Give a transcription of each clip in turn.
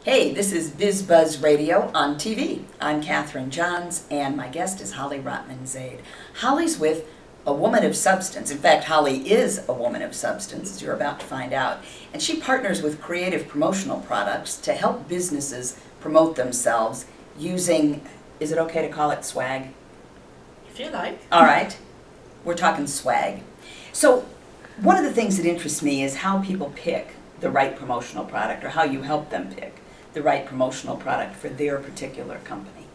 Hey, this is Bizz Radio on TV. I'm Katherine Johns, and my guest is Holly Rotman-Zaid. Holly's with a woman of substance. In fact, Holly is a woman of substance, as you're about to find out. And she partners with creative promotional products to help businesses promote themselves using, is it okay to call it swag? If you like. All right. We're talking swag. So one of the things that interests me is how people pick the right promotional product, or how you help them pick the right promotional product for their particular company.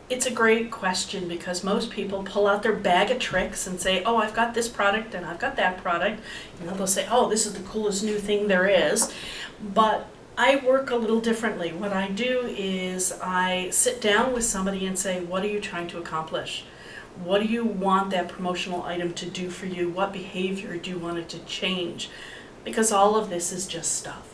It's a great question because most people pull out their bag of tricks and say, oh, I've got this product and I've got that product. And they'll say, oh, this is the coolest new thing there is. But I work a little differently. What I do is I sit down with somebody and say, what are you trying to accomplish? What do you want that promotional item to do for you? What behavior do you want it to change? Because all of this is just stuff.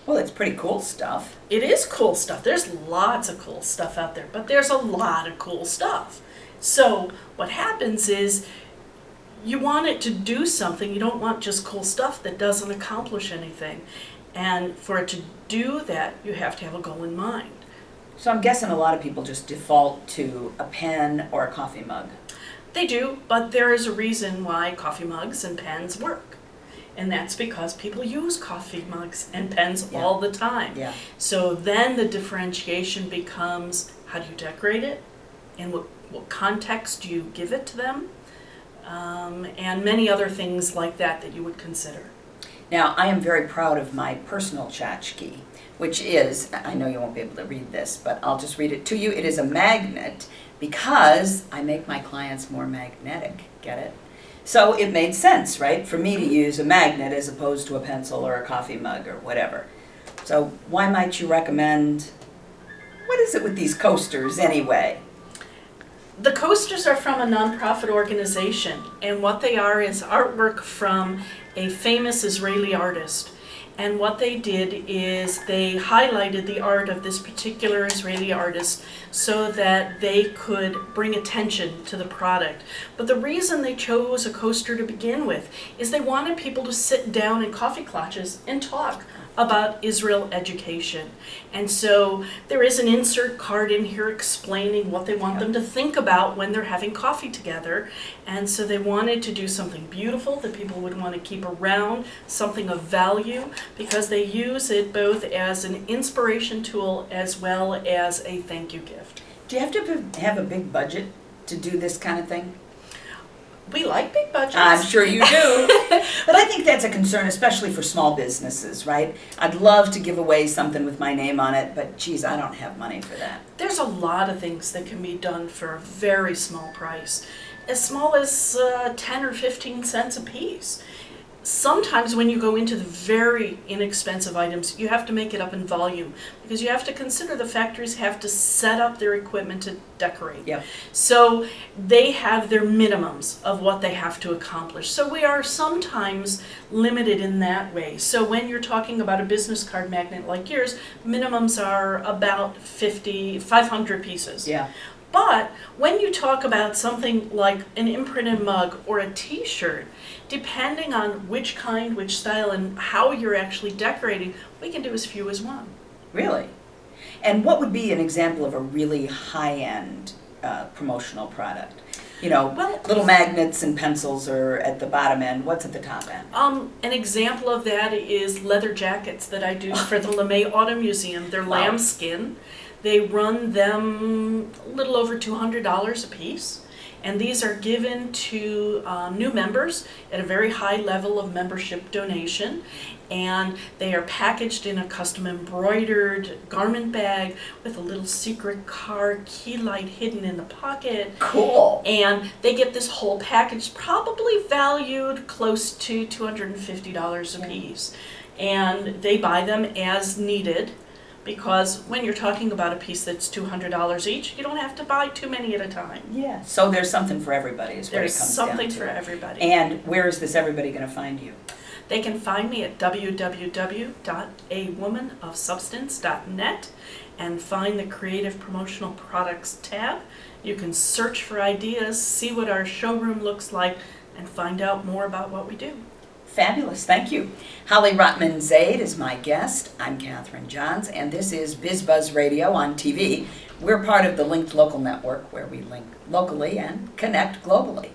Well, it's pretty cool stuff. It is cool stuff. There's lots of cool stuff out there, but there's a lot of cool stuff. So what happens is you want it to do something. You don't want just cool stuff that doesn't accomplish anything. And for it to do that, you have to have a goal in mind. So I'm guessing a lot of people just default to a pen or a coffee mug. They do, but there is a reason why coffee mugs and pens work. And that's because people use coffee mugs and pens all the time. Yeah. So then the differentiation becomes, how do you decorate it? And what context do you give it to them? And many other things like that that you would consider. Now, I am very proud of my personal tchotchke, which is, I know you won't be able to read this, but I'll just read it to you. It is a magnet because I make my clients more magnetic. Get it? So it made sense, right, for me to use a magnet as opposed to a pencil or a coffee mug or whatever. So why might you recommend, what is it with these coasters anyway? The coasters are from a nonprofit organization, and what they are is artwork from a famous Israeli artist. And what they did is they highlighted the art of this particular Israeli artist so that they could bring attention to the product. But the reason they chose a coaster to begin with is they wanted people to sit down in coffee clutches and talk about Israel education. And so there is an insert card in here explaining what they want them to think about when they're having coffee together. And so they wanted to do something beautiful that people would want to keep around, something of value, because they use it both as an inspiration tool as well as a thank you gift. Do you have to have a big budget to do this kind of thing? We like big budgets. I'm sure you do. But I think that's a concern, especially for small businesses, right? I'd love to give away something with my name on it, but geez, I don't have money for that. There's a lot of things that can be done for a very small price, as small as 10 or 15 cents a piece. Sometimes when you go into the very inexpensive items, you have to make it up in volume because you have to consider the factories have to set up their equipment to decorate. Yep. So they have their minimums of what they have to accomplish. So we are sometimes limited in that way. So when you're talking about a business card magnet like yours, minimums are about 500 pieces. Yeah. But when you talk about something like an imprinted mug or a t-shirt, depending on which kind, which style, and how you're actually decorating, we can do as few as one. Really? And what would be an example of a really high-end promotional product? You know, Well, little magnets and pencils are at the bottom end. What's at the top end? An example of that is leather jackets that I do for the LeMay Auto Museum. They're Wow. lambskin. They run them a little over $200 a piece. And these are given to new members at a very high level of membership donation. And they are packaged in a custom embroidered garment bag with a little secret card key light hidden in the pocket. Cool. And they get this whole package, probably valued close to $250 a piece. And they buy them as needed. Because when you're talking about a piece that's $200 each, you don't have to buy too many at a time. Yeah. So there's something for everybody is what it There's comes down to. something for everybody. And where is this everybody going to find you? They can find me at www.awomanofsubstance.net and find the Creative Promotional Products tab. You can search for ideas, see what our showroom looks like, and find out more about what we do. Fabulous, thank you. Holly Rotman-Zaid is my guest. I'm Katherine Johns, and this is Bizz Radio on TV. We're part of the Linked Local Network, where we link locally and connect globally.